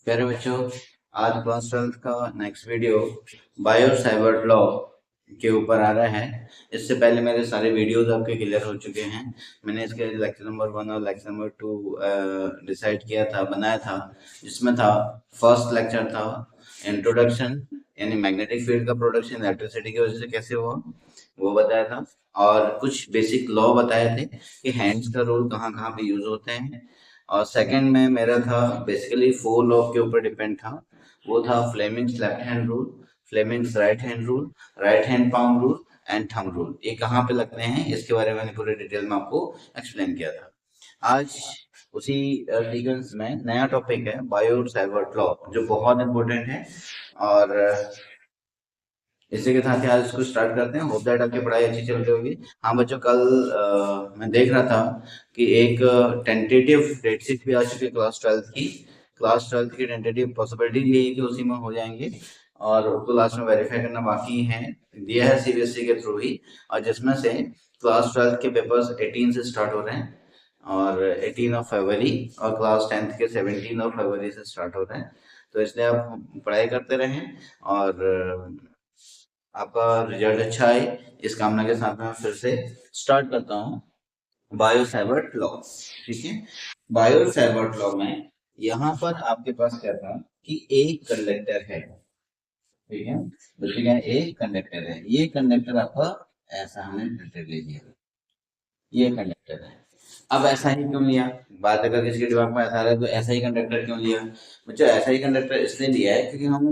प्यारे बच्चों, आज क्लास 12 का next video bio cyber law के ऊपर आ रहा है। इससे पहले मेरे सारे वीडियोस आपके क्लियर हो चुके हैं। मैंने इसके लेक्चर नंबर 1 और लेक्चर नंबर 2 डिसाइड किया था, बनाया था, जिसमें था फर्स्ट लेक्चर था इंट्रोडक्शन, यानी मैग्नेटिक फील्ड का प्रोडक्शन इलेक्ट्रिसिटी की वजह से कैसे हुआ वो बताया था, और कुछ बेसिक लॉ बताए थे कि हैंड्स का रोल कहाँ कहाँ पे यूज होते हैं। और सेकंड में मेरा था बेसिकली 4 लॉ के ऊपर डिपेंड था। वो था Fleming's left hand rule, Fleming's right hand rule, right hand palm rule and thumb rule. ये कहाँ पे लगते हैं इसके बारे में मैंने पूरे डिटेल में आपको एक्सप्लेन किया था। आज उसी सीक्वेंस में नया टॉपिक है बायो साइबर लॉ, जो बहुत इंपॉर्टेंट है। और इसी के साथ ही आज इसको स्टार्ट करते हैं। होप दैट आपकी पढ़ाई अच्छी चल रही होगी। हाँ बच्चों, कल मैं देख रहा था कि एक टेंटेटिव डेट शीट भी आ चुकी है क्लास 12 की टेंटेटिव पॉसिबिलिटी यही है कि उसी में हो जाएंगे, और उसको लास्ट में वेरीफाई करना बाकी है। दिया है सीबीएसई के थ्रू ही, और जिसमें से क्लास 12 के पेपर्स 18 से स्टार्ट हो रहे हैं, और 18 फरवरी, और क्लास 10 के 17 फरवरी से स्टार्ट हो रहे हैं। तो इसलिए आप पढ़ाई करते रहें, और आपका रिजल्ट अच्छा आए, इस कामना के साथ मैं फिर से स्टार्ट करता हूँ बायो साइबर लॉ। ठीक है, बायो साइबर लॉ में यहाँ पर आपके पास क्या था कि एक कंडक्टर है। ठीक है, बच्चे क्या है, एक कंडक्टर है। ये कंडक्टर आपका ऐसा हमने कंडक्टर ले लिया, ये कंडक्टर है। अब ऐसा ही क्यों लिया, बात अगर किसी के दिमाग में ऐसा आ रहा है तो ऐसा ही कंडक्टर क्यों लिया। बच्चों, ऐसा ही कंडक्टर इसलिए लिया है क्योंकि हम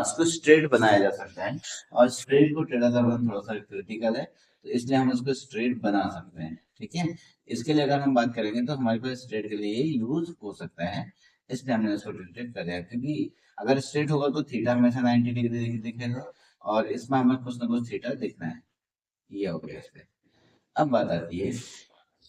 इसको स्ट्रेट बनाया जा सकता है, और स्ट्रेट को टेढ़ा करना थोड़ा सा क्रिटिकल है, तो इसलिए हम इसको स्ट्रेट बना सकते हैं। ठीक है, इसके लिए अगर हम बात करेंगे तो हमारे पास स्ट्रेट के लिए यूज हो सकता है, इसलिए हमने इसको रोटेट कर दिया। क्योंकि अगर स्ट्रेट होगा तो थीटा हमेशा 90 डिग्री दिखेगा, और इसमें हमें कुछ ना कुछ थीटा दिखना है। ये हो गया इसमें। अब बात आती है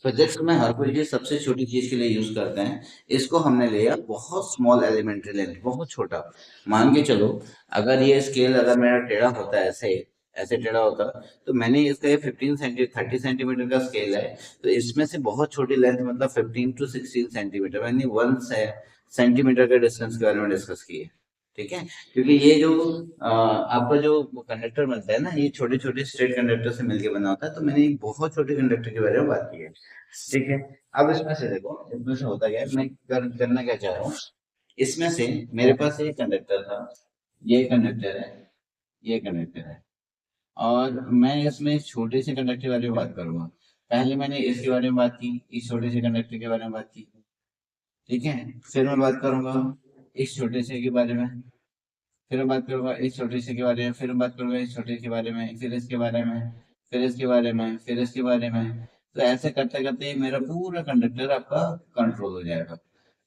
प्रोजेक्ट में हर कोई चीज सबसे छोटी चीज के लिए यूज करते हैं। इसको हमने लिया बहुत स्मॉल एलिमेंट्री लेंथ, बहुत छोटा। मान के चलो, अगर ये स्केल अगर मेरा टेढ़ा होता है, ऐसे ऐसे टेढ़ा होता, तो मैंने इसका ये 30 सेंटीमीटर का स्केल है, तो इसमें से बहुत छोटी लेंथ मतलब 15 to 16 सेंटीमीटर, यानी 1 सेंटीमीटर के डिस्टेंस के बारे में डिस्कस किए। ठीक है, क्योंकि ये जो आपका जो कंडक्टर बनता है ना, ये छोटे छोटे स्ट्रेट कंडक्टर से मिलके बना होता है, तो मैंने एक बहुत छोटे कंडक्टर के बारे में बात की है। ठीक है, अब इसमें से देखो, इसमें से होता क्या है, मैं करना क्या चाह रहा हूँ। इसमें से मेरे पास एक कंडक्टर था, ये कंडक्टर है, ये कंडक्टर है, और मैं इसमें इस छोटे से कंडक्टर के बारे में बात करूंगा। पहले मैंने इसके बारे में बात की, इस छोटे से कंडक्टर के बारे में बात की। ठीक है, फिर मैं बात करूंगा इस छोटे से के बारे में, फिर मैं बात करूंगा इस छोटे से के बारे में, फिर मैं बात करूंगा इस छोटे के बारे में, फिर इसके बारे में, फिर इसके बारे में, फिर इसके बारे में। तो ऐसे करते करते मेरा पूरा कंडक्टर आपका कंट्रोल हो जाएगा।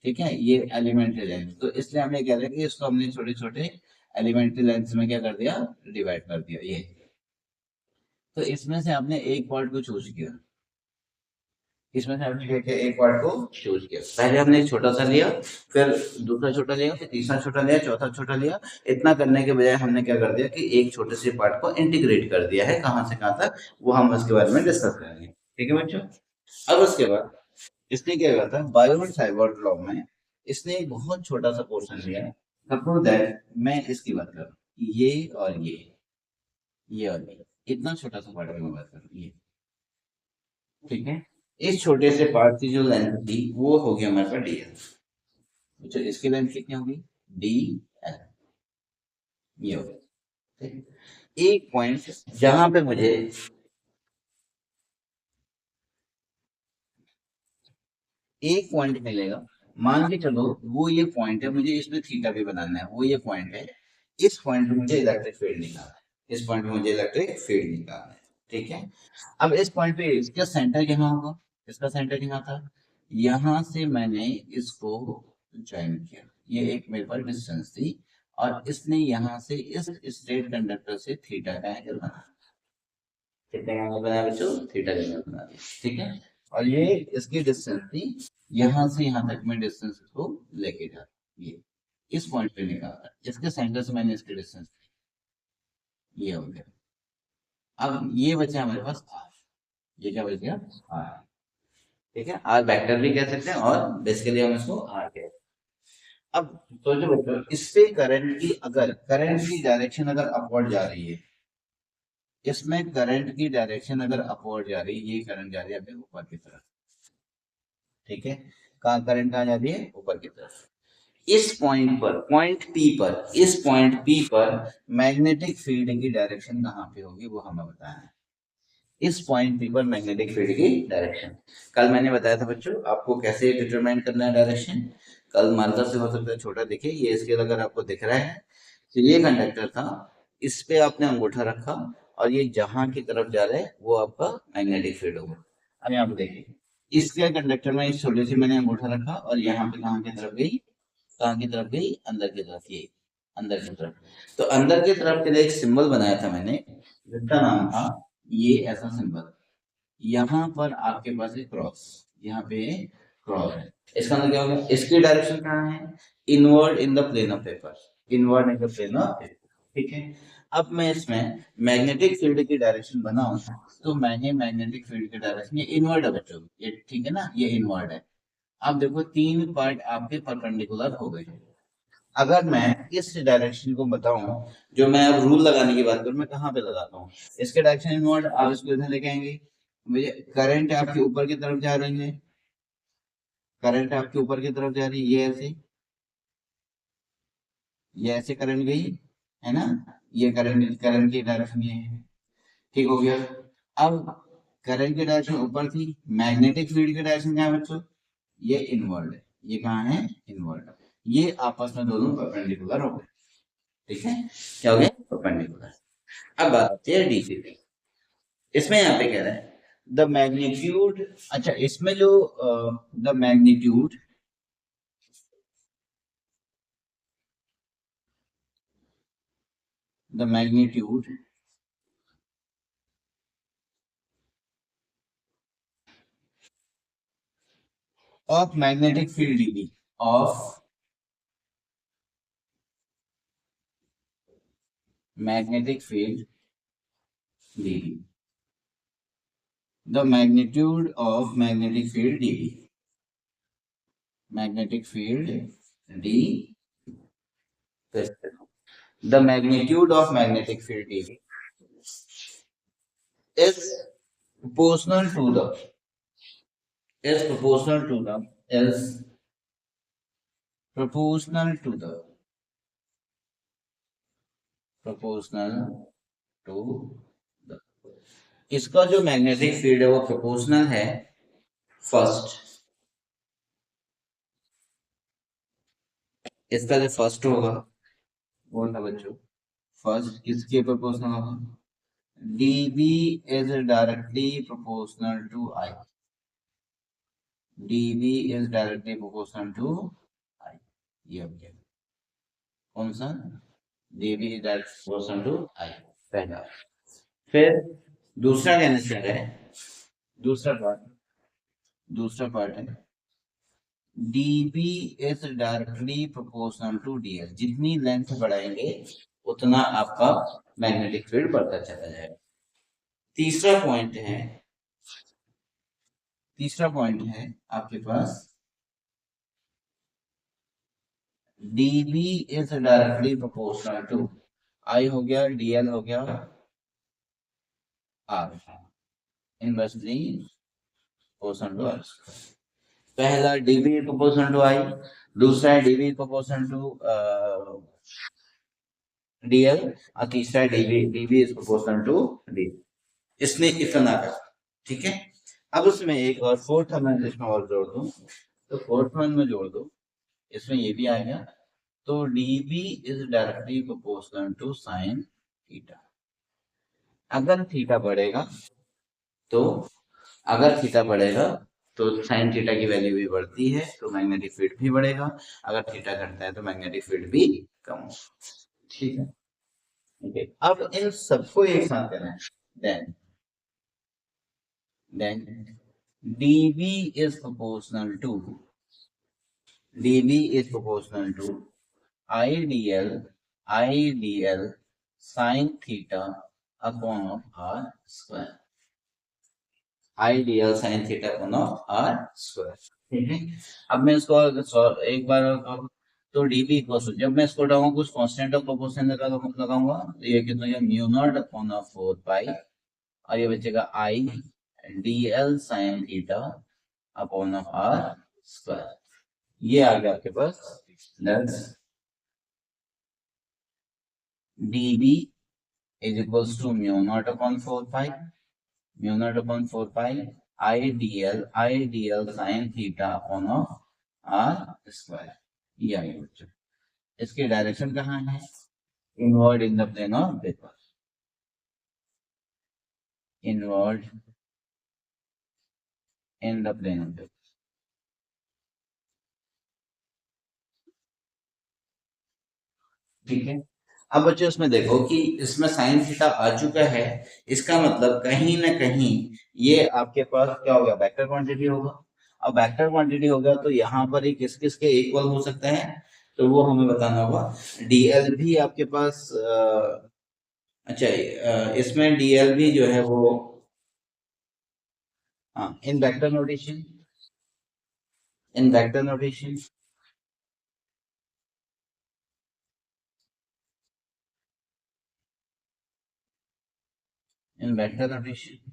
ठीक है, ये एलिमेंट्री लेंथ, तो इसलिए हमने क्या किया कि इसको हमने छोटे छोटे एलिमेंट्री लेंथ में क्या कर दिया, डिवाइड कर दिया ये। तो इसमें से आपने एक पार्ट को चूज किया, इसमें से हमने क्या किया, एक पार्ट को चूज किया। पहले हमने एक छोटा सा लिया, फिर दूसरा छोटा लिया, फिर तीसरा छोटा लिया, चौथा छोटा लिया। इतना करने के बजाय हमने क्या कर दिया कि एक छोटे से पार्ट को इंटीग्रेट कर दिया है, कहाँ से कहाँ तक वो हम उसके बारे में डिस्कस करेंगे। ठीक है बच्चों, अब उसके बाद इसने क्या कहा था बायो साइबर लॉ में, इसने एक बहुत छोटा सा पोर्शन लिया है। सपोज दैट मैं इसकी बात करूँ, ये और ये और ये, इतना छोटा सा पार्ट की मैं बात करूँ, ये। ठीक है, इस छोटे से पार्ट की जो लेंथ थी वो हो गया हमारे पास डीएल। अच्छा, इसकी लेंथ कितनी होगी, डी एल, ये हो गया। ठीक है? एक पॉइंट जहां पे मुझे एक पॉइंट मिलेगा, मान के चलो वो ये पॉइंट है, मुझे इसमें थीटा भी बनाना है, वो ये पॉइंट है। इस पॉइंट पे मुझे इलेक्ट्रिक फील्ड निकालना है, इस पॉइंट पे मुझे इलेक्ट्रिक फील्ड निकालना है। ठीक है, अब इस पॉइंट पे इसका सेंटर कहाँ होगा, इसका सेंटर कहाँ था, यहां से मैंने इसको ज्वाइन किया, ये एक मेरे पास डिस्टेंस थी, और इसने यहाँ से इस स्ट्रेट कंडक्टर से थीटा का एंगल बना, कितने का एंगल बनाया बच्चों, थीटा का एंगल बना दिया। ठीक है, और ये इसकी डिस्टेंस थी, यहाँ से यहाँ तक मैं डिस्टेंस को लेके जा, ये इस पॉइंट पे निकाला, इसके सेंटर से मैंने इसकी डिस्टेंस, ये हो गया। अब ये बचा हमारे पास आर, ये क्या बच गया, आर। ठीक है, आर वेक्टर भी कह सकते हैं, और बेसिकली हम इसको आर कहते हैं। अब सोचो बच्चों, इस पे करंट की डायरेक्शन अगर अपवर्ड जा रही है, इसमें करंट की डायरेक्शन अगर अपवर्ड जा रही है, ये करंट जा रही है अभी ऊपर की तरफ, ठीक है। कहाँ करंट कहाँ जा रही है? ऊपर की तरफ। इस पॉइंट पर, पॉइंट पी पर मैग्नेटिक फील्ड की डायरेक्शन कहाँ पे होगी वो हमें बताना है। इस पॉइंट पी पर मैग्नेटिक फील्ड की डायरेक्शन, कल मैंने बताया था बच्चों आपको कैसे डिटरमाइन करना है डायरेक्शन। कल मार्कर से हो सकता है छोटा दिखे, ये स्केल अगर आपको दिख रहा है तो ये कंडक्टर था, इस पे आपने अंगूठा रखा और ये जहां की तरफ जा रहा है वो आपका मैग्नेटिक फील्ड होगा। अब यहाँ पे देखिए, इसके कंडक्टर में इस छोटे से मैंने अंगूठा रखा और यहाँ पे कहाँ की तरफ गई, कहाँ की तरफ गई, अंदर की तरफ, ये अंदर की तरफ। तो अंदर की तरफ के लिए एक सिंबल बनाया था मैंने, जिसका नाम था ये ऐसा सिंबल। यहाँ पर आपके पास एक क्रॉस, यहाँ पे क्रॉस है, इसका मतलब क्या होगा, इसकी डायरेक्शन कहाँ है, inward in the plane of paper, inward in the plane of paper, ठीक है। अब मैं इसमें मैग्नेटिक फील्ड की डायरेक्शन बनाऊं, तो मैंने मैग्नेटिक फील्ड की डायरेक्शन, ये इनवर्ड है बच्चों, ये ठीक है ना, ये इनवर्ड है। अब देखो तीन पार्ट आपके परपेंडिकुलर हो गए। अगर मैं इस डायरेक्शन को बताऊं, जो मैं अब रूल लगाने की बात करूं, मैं कहाँ पे लगाता हूँ, इसके डायरेक्शन इनवर्ड, आप इसको इधर लेके आएंगे, मुझे करंट आपके ऊपर की तरफ जा रही है, करंट आपके ऊपर की तरफ जा रही है, ये ऐसे करंट गई है ना, ये करंट, करंट की डायरेक्शन ये है, ठीक हो गया। अब करंट की डायरेक्शन ऊपर थी, मैग्नेटिक फील्ड की डायरेक्शन क्या है बच्चों, ये इनवर्ड है, ये कहाँ है, इनवर्ड, ये आपस में दोनों परपेंडिकुलर हो गए, ठीक है, क्या हो गया, परपेंडिकुलर। अब बात आती है डीसी पे, इसमें यहाँ पे कह रहा है द मैग्नीट्यूड, अच्छा इसमें जो the magnitude, the magnitude of magnetic field dB, of magnetic field dB, the magnitude of magnetic field dB, magnetic field d, the magnitude of magnetic field dB is proportional to the, is proportional to the, is proportional to the, proportional to the, इसका जो magnetic field है वो proportional है, first, इसका जो first होगा वो था बच्चों, फर्स्ट किसके प्रोपोर्शनल होगा, dB is directly proportional to I, dB is directly proportional to I, ये हो गया कौन सा, dB is directly proportional to I, पहला। फिर दूसरा कैंसिल है, दूसरा पार्ट, दूसरा पार्ट है dB is directly proportional to dl, जितनी लेंथ बढ़ाएंगे उतना आपका मैग्नेटिक फील्ड बढ़ता चला जाएगा। तीसरा पॉइंट है, तीसरा पॉइंट है आपके पास dB is directly proportional to I हो गया, dl हो गया r, inversely proportional to r। पहला dB is proportional to I, दूसरा है dB is proportional to dl, और तीसरा है dB is proportional to d। इसने इतना कहा, ठीक है। अब उसमें एक और फोर्थ मैं इसमें और जोड़ दूं, तो फोर्थ वन में जोड़ दो, इसमें ये भी आएगा, तो dB is directly proportional to sin theta. अगर थीटा बढ़ेगा तो, अगर थीटा बढ़ेगा तो साइन थीटा की वैल्यू भी बढ़ती है, तो मैग्नेटिक फील्ड भी बढ़ेगा, अगर थीटा घटता है तो मैग्नेटिक फील्ड भी कम होगा, ठीक है। ओके, अब इन सबको एक साथ करना है, then dB is proportional to, dB is proportional to IDL, IDL sin theta upon r square, IDL sin theta upon r square, ठीक है। अब मैं इसको एक बार और, तो dB इक्वल टू, जब मैं इसको उठाऊंगा कुछ कांस्टेंट ऑफ प्रोपोर्शन लगाऊंगा तो ये कितना है, म्यू नॉट अपॉन 4 पाई, और ये बचेगा I dl sin theta upon r square. ये आ गया आपके पास, that's dB is equals to mu naught upon 4 pi, mu naught upon 4 pi I dl sin theta upon r square। ये आ गया बच्चों। इसकी डायरेक्शन कहाँ है, inward in the plane of paper, inward in the plane of paper. ठीक है, अब बच्चों इसमें देखो कि इसमें साइन थीटा आ चुका है, इसका मतलब कहीं ना कहीं ये आपके पास क्या हो गया, वेक्टर क्वांटिटी होगा। अब वेक्टर क्वांटिटी होगा तो यहाँ पर ही किस किस के इक्वल हो सकता है, तो वो हमें बताना होगा। डीएल भी आपके पास अच्छा, इसमें डीएल भी जो है वो, हाँ, in vector notation, in vector notation, in vector notation.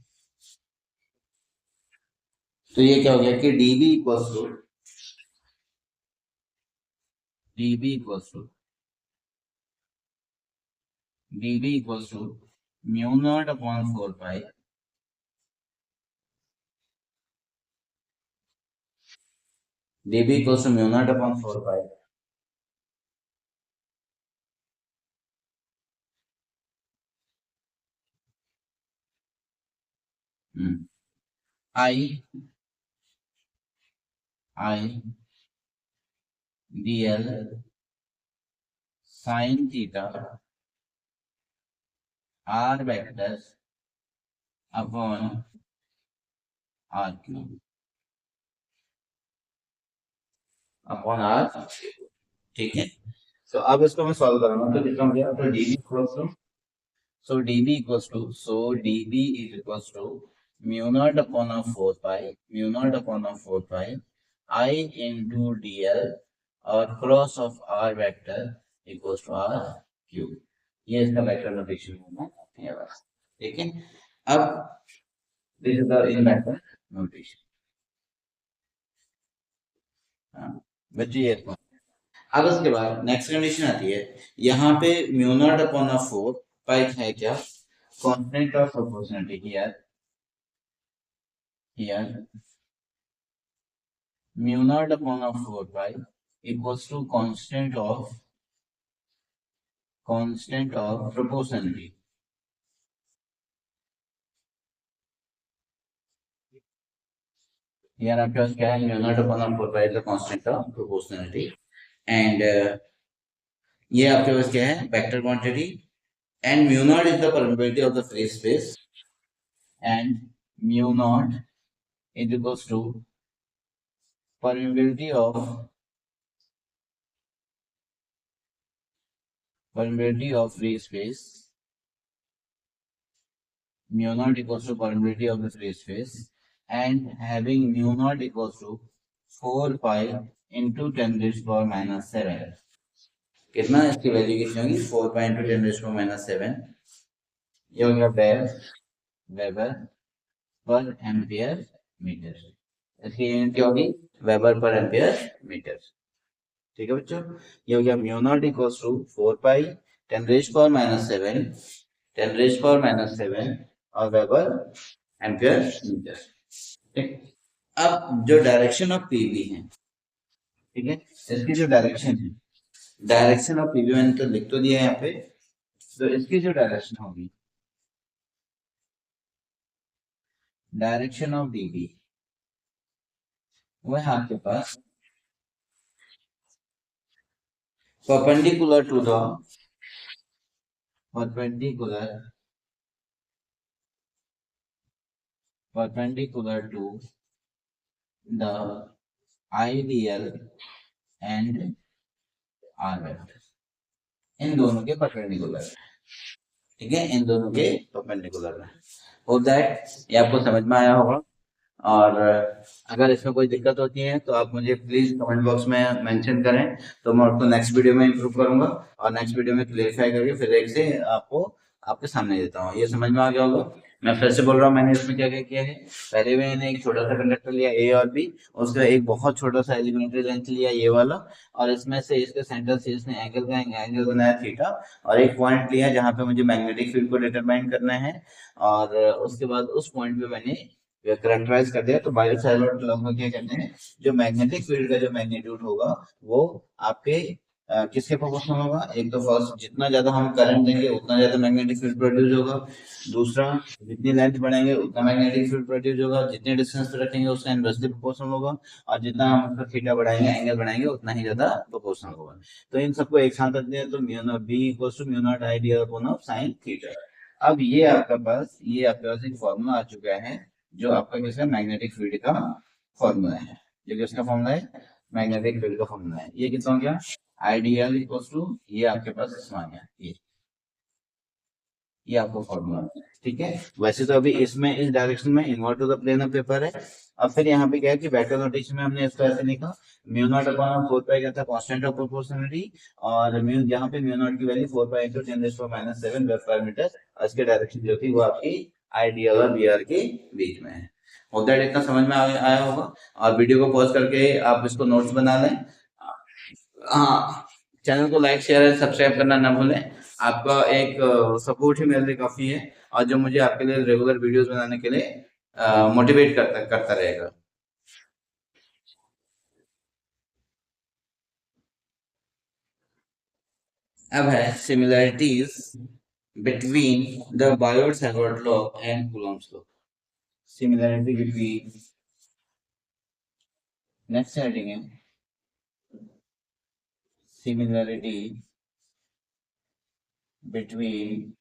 तो ये क्या हो गया कि dB equals to, dB equals to, dB equals to mu naught upon 4 pi dB equals to mu naught upon 4 pi I dl sin theta r vector upon r cube upon r। ठीक है, तो अब इसको मैं solve करूंगा तो कितना हो गया, तो dB equals to, so dB equals to, so dB is equals to mu naught upon 4 pi, mu naught upon 4 pi I into dl और cross of r vector equals to r cube. ये इसका vector notation होगा, ये बस। ठीक है, अब this is the in vector notation. हाँ बच्चे, ये अब उसके बाद नेक्स्ट कंडीशन आती है, यहाँ पे म्यू नॉट अपॉन 4 पाई है क्या, constant of proportionality. here mu naught upon 4 pi equals to constant of proportionality। here आपके पास क्या है, mu naught upon 4 pi is the constant of proportionality, and ये आपके पास क्या है, vector quantity, and mu naught is the permeability of the free space, and mu naught is equals to permeability of free space, mu naught equals to permeability of the free space, and having mu naught equals to 4 pi into 10 raised power minus 7। कितना, इसकी value कितनी होगी, 4 pi into 10 raised power minus 7। ये हो गया weber पर ampere metre. इसकी unit क्या होगी, वेबर पर एम्पियर मीटर। ठीक है बच्चों, ये हो गया mu naught equals to 4 pi 10 raise power minus 7, 10 raise power minus 7 और वेबर एम्पियर मीटर। ठीक, अब जो डायरेक्शन ऑफ पीवी है, ठीक है, इसकी जो डायरेक्शन है, डायरेक्शन ऑफ पीवी मैंने तो लिख तो दिया है यहाँ पे, तो इसकी जो डायरेक्शन होगी, डायरेक्शन ऑफ डीबी, वह आपके पास perpendicular to the perpendicular to the ideal and r vector, इन दोनों के परपेंडिकुलर। ठीक है, इन दोनों के परपेंडिकुलर है। होप दैट ये आपको समझ में आया होगा। और अगर इसमें कोई दिक्कत होती है तो आप मुझे प्लीज कमेंट बॉक्स में मेंशन करें, तो मैं उसको नेक्स्ट वीडियो में इम्प्रूव करूंगा और नेक्स्ट वीडियो में क्लेरिफाई करके फिर एक से आपको आपके सामने देता हूँ। ये समझ में आ गया होगा। मैं फिर से बोल रहा हूँ, मैंने इसमें क्या क्या किया है। पहले मैंने एक छोटा सा कंडक्टर लिया ए और बी, उसका एक बहुत छोटा सा एलिमेंट्री लेंथ लिया ये वाला, और इसमें से इसके सेंटर से इसने एंगल बनाया थीटा, और एक पॉइंट लिया जहाँ पे मुझे मैग्नेटिक फील्ड को डिटरमाइन करना है, और उसके बाद उस पॉइंट पे मैंने करेक्टराइज कर दिया। तो बायो साइवर्ट लॉ में क्या कहते हैं, जो मैग्नेटिक फील्ड का जो मैग्नीट्यूड होगा वो आपके किसके प्रोपोर्शनल होगा। एक तो फर्स्ट, जितना ज्यादा हम करंट देंगे उतना ज्यादा मैग्नेटिक फील्ड प्रोड्यूस होगा। दूसरा, जितनी लेंथ बढ़ाएंगे उतना मैग्नेटिक फील्ड प्रोड्यूस होगा। जितने डिस्टेंस पे रखेंगे उसका इनवर्सली प्रोपोर्शनल होगा। और जितना हम उसका थीटा बढ़ाएंगे, एंगल बढ़ाएंगे, उतना ही ज्यादा प्रोपोर्शनल होगा। तो इन सबको एक साथ रखते हैं तो mu naught B equals to mu naught I D upon of sine theta. अब ये आपके पास एक फॉर्मूला आ चुका है, जो आपका किसका मैग्नेटिक फील्ड का फॉर्मूला है। जो किसका फॉर्मूला है, मैग्नेटिक फील्ड का फॉर्मूला है। ये कितना हो गया, आइडियल इक्वल्स टू, ये आपके पास इसमें आ गया, ये आपको फॉर्मूला। ठीक है, वैसे तो अभी इसमें इस डायरेक्शन में inward to the plane of paper है। अब फिर यहाँ पे क्या है कि वेक्टर नोटेशन में हमने इसको ऐसे लिखा, म्यू नॉट अपॉन 4 पाई क्या था, कांस्टेंट ऑफ प्रोपोर्शनलिटी, और म्यू यहाँ पे म्यू नॉट की value 4 pi into 10⁻⁷ weber per metre, और इसके डायरेक्शन जो थी वो आपकी आइडियल और बी आर के बीच में है। होप दैट इतना समझ में आया होगा। और वीडियो को पॉज करके आप इसको नोट्स बना लें। हाँ, चैनल को लाइक शेयर एंड सब्सक्राइब करना ना भूलें। आपका एक सपोर्ट ही मेरे लिए काफी है, और जो मुझे आपके लिए रेगुलर वीडियोस बनाने के लिए मोटिवेट करता करता रहेगा। अब है similarities between the Biot Savart law and Coulomb's law. Similarity between, next heading है similarity between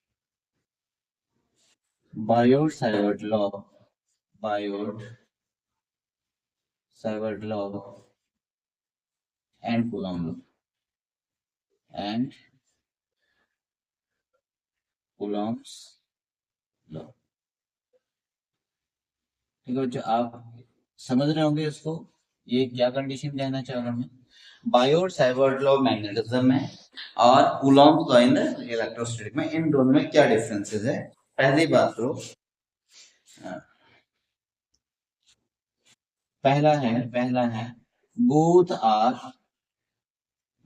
Biot Savart law, Biot Savart law and Coulomb law, and Coulomb's law. ठीक है, जो आप समझ रहे होंगे इसको, ये क्या कंडीशन कहना चाह रहा हूँ मैं। बायोट सावर्ट लॉ मैग्नेटिज्म में और कूलॉम्स लॉ इन इलेक्ट्रोस्टैटिक में, इन दोनों में क्या डिफरेंसेस है। पहली बात तो पहला है both are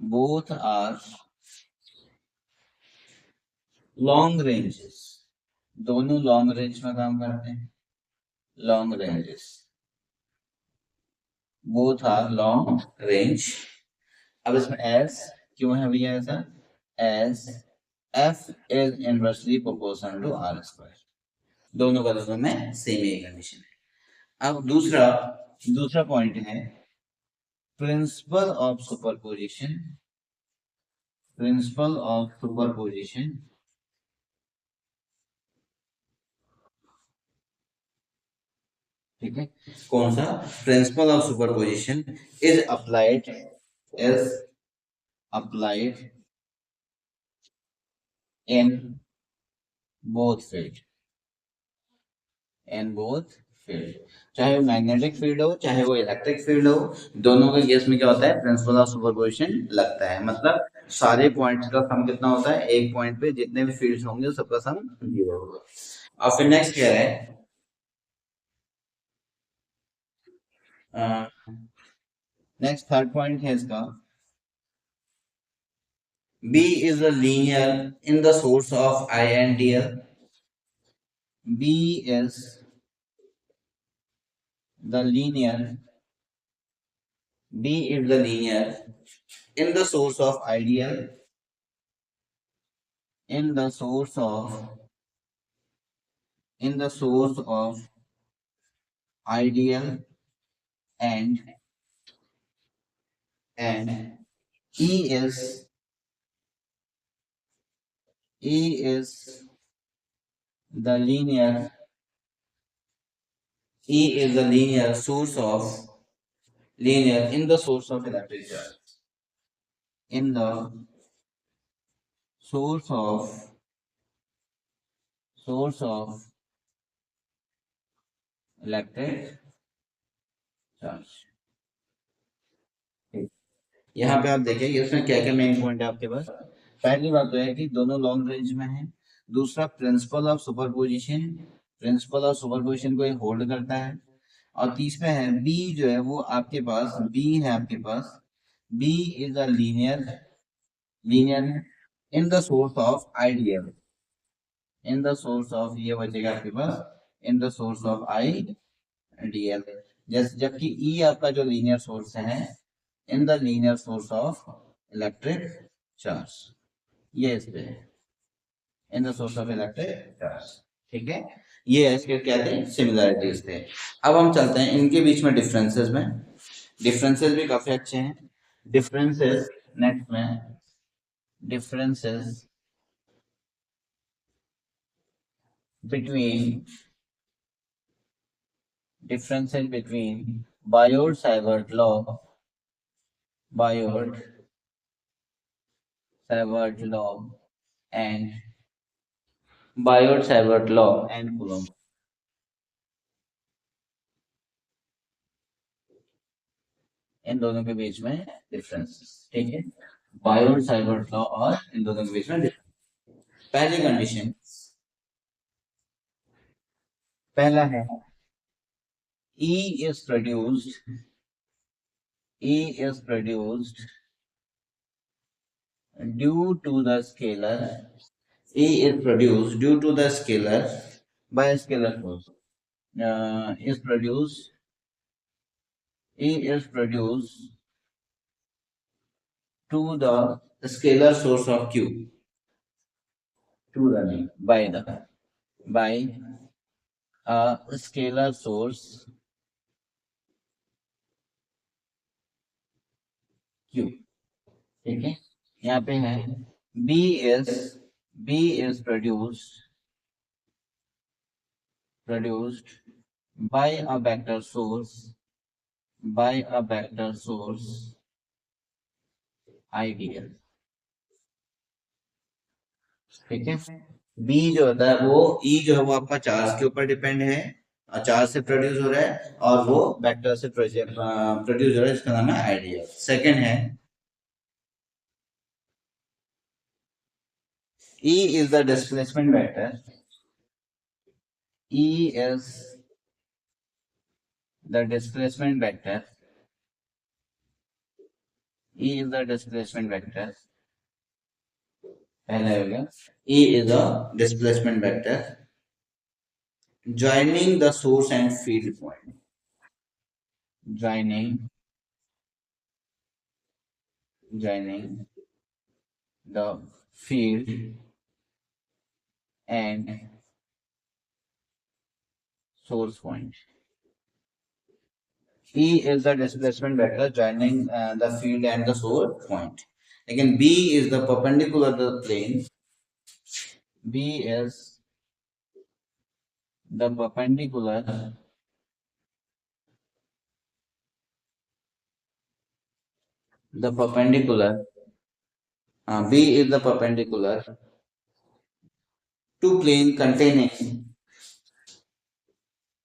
both are long ranges, दोनों लॉन्ग रेंज में काम करते हैं। Long ranges, both are long range. अब इसमें एस क्यों है भैया ऐसा, S F is inversely proportional to R square. दोनों का दोनों में सेम ही कंडीशन है। अब दूसरा दूसरा पॉइंट है principle of superposition, principle of superposition. ठीक है, कौन सा, principle of superposition is applied in both field, in both field, चाहे वो मैग्नेटिक फील्ड हो चाहे वो इलेक्ट्रिक फील्ड हो, दोनों के केस में क्या होता है, प्रिंसिपल ऑफ सुपरपोजिशन लगता है। मतलब सारे पॉइंट्स का सम कितना होता है, एक पॉइंट पे जितने भी फील्ड्स होंगे सबका सम 0 होगा। और फिर नेक्स्ट क्या है, नेक्स्ट थर्ड पॉइंट है इसका, B is a linear in the source of I and dl. B is the linear. B is the linear in the source of ideal. In the source of ideal, and and E is E is the linear. E is the linear in the source of electric charge. In the source of electric charge. यहाँ पे आप देखिए इसमें क्या क्या main point है आपके पास। पहली बात तो है कि दोनों लॉन्ग रेंज में है। दूसरा, प्रिंसिपल ऑफ सुपरपोजिशन को ये होल्ड करता है। और तीसरा है बी, जो है वो आपके पास बी है, आपके पास B is a linear in the source of ideal, in the source of, ये बचेगा आपके पास in the source of ideal. जैसे जबकि ई आपका जो लीनियर सोर्स है in the linear source of electric charge, ये इस पे है, in the source of electric charge. ठीक है, ये है इसके क्या थे, सिमिलरिटीज थे। अब हम चलते हैं इनके बीच में डिफरेंसेस में। डिफरेंसेस भी काफी अच्छे हैं। डिफरेंसेस नेक्स्ट में, differences between, differences between Biot-Savart law, Biot-Savart law and Biot-Savart law and Coulomb, इन दोनों के बीच में डिफरेंस। ठीक है, बायोट-सावर्ट लॉ और इन दोनों के बीच में difference। पहली कंडीशन, पहला है E is produced, E is produced due to the scalar, E is produced due to the scalar by a scalar force. Is produced, E is produced to the scalar source of Q, to the by a scalar source Q। ठीक है, यहाँ पे है B is B is produced by a vector source, by a vector source ideal। ठीक है, B जो होता है वो, ई जो है वो आपका चार्ज के ऊपर डिपेंड है, चार्ज से प्रोड्यूस हो रहा है, और वो वेक्टर से प्रोड्यूस हो रहा है, इसका नाम है आइडियल। सेकंड है E is the displacement vector, E is the displacement vector, E is the displacement vector, पहला हो गया, E is a displacement vector joining the source and field point, joining the field and source point। E is the displacement vector joining the field and the source point। Again, B is the perpendicular to the plane, B is the perpendicular B is the perpendicular to plane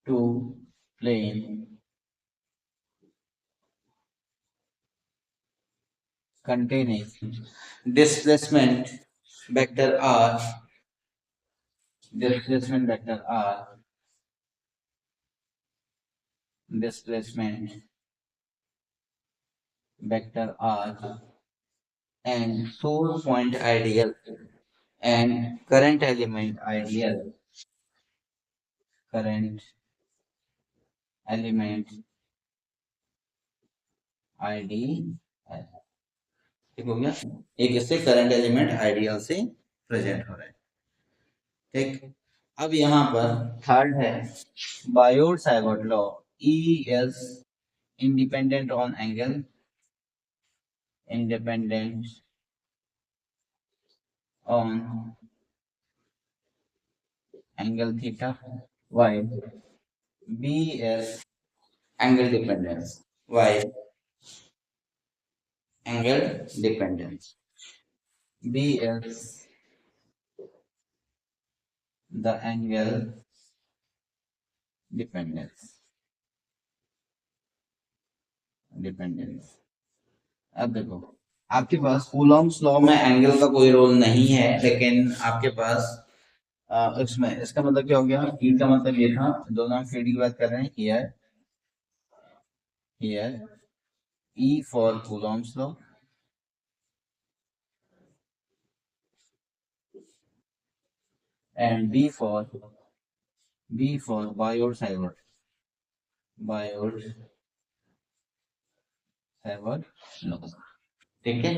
to plane containing displacement vector R, displacement vector R, displacement vector R, and source point ideal and current element ideal, current element ideal। ठीक हो गया, एक इससे current element ideal से present हो रहा है। ठीक, अब यहाँ पर थर्ड है Biot-Savart law, E is independent on angle, independent on angle theta, while B is angle dependence, while angle dependence, B is the angle dependence। Dependent. अब देखो, आपके पास कूलॉम्स लॉ में एंगल का कोई रोल नहीं है, लेकिन आपके पास इसमें इसका मतलब क्या हो गया, ई का मतलब ये था, दोनों हम फील्ड की बात कर रहे हैं, here here E for Coulomb's law and B for Biot-Savart law। ठीक है,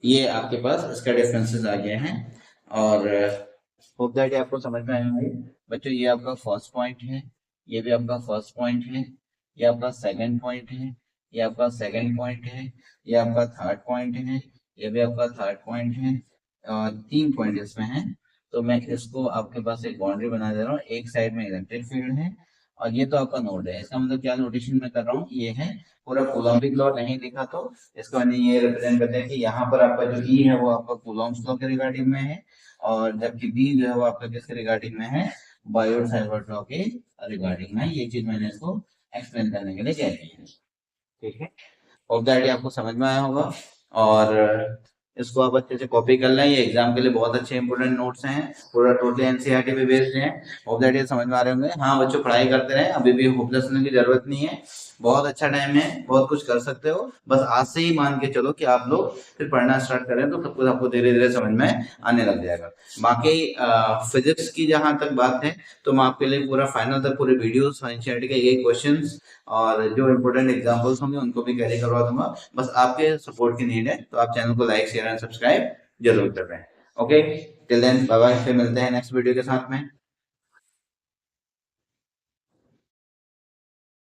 ये आपके पास इसका डिफरेंसेस आ गए हैं, और होप दैट ये आपको समझ में आया होंगे बच्चों। ये आपका फर्स्ट पॉइंट है, ये भी आपका फर्स्ट पॉइंट है, ये आपका सेकंड पॉइंट है, ये आपका सेकंड पॉइंट है, ये आपका थर्ड पॉइंट है, ये भी आपका थर्ड पॉइंट है, और 3 पॉइंट इसमें हैं। तो मैं इसको आपके पास एक बाउंड्री बना दे रहा हूँ, एक साइड में इलेक्ट्रिक फील्ड है और ये तो आपका नोड है। इसका मतलब क्या नोटेशन मैं कर रहा हूँ, ये है पूरा कूलॉम्बिक लॉ नहीं लिखा, तो इसका मैंने ये रिप्रेजेंट करते हैं कि यहाँ पर आपका जो ई है वो आपका कूलॉम्स लॉ के रिगार्डिंग में है, और जबकि बी जो है वो आपका किसके रिगार्डिंग में है, बायोट-सावर्ट लॉ के रिगार्डिंग में। ये चीज मैंने इसको एक्सप्लेन करने के लिए कह दी है। ठीक है, होप दैट ये आपको समझ में आया होगा, और इसको आप अच्छे से कॉपी कर लें। ये एग्जाम के लिए बहुत अच्छे इंपोर्टेंट नोट्स हैं, पूरा टोटली एनसीईआरटी पे बेस्ड हैं। होप दैट ये समझ में आ रहे होंगे। हाँ बच्चों, पढ़ाई करते रहें, अभी भी होपलेस होने की जरूरत नहीं है, बहुत अच्छा टाइम है, बहुत कुछ कर सकते हो। बस आज से ही मान के चलो कि आप लोग फिर पढ़ना स्टार्ट करें तो सब कुछ आपको धीरे धीरे समझ में आने लग जाएगा। बाकी फिजिक्स की जहां तक बात है, तो मैं आपके लिए पूरा फाइनल तक पूरे वीडियोस एनसीईआरटी के ये क्वेश्चंस और जो इंपोर्टेंट एग्जांपल्स होंगे उनको भी कैरी करवा दूंगा। बस आपके सपोर्ट की नीड है, तो आप चैनल को लाइक शेयर एंड सब्सक्राइब जरूर कर रहे हैं। Okay, till then bye bye, फिर मिलते हैं नेक्स्ट वीडियो के साथ में।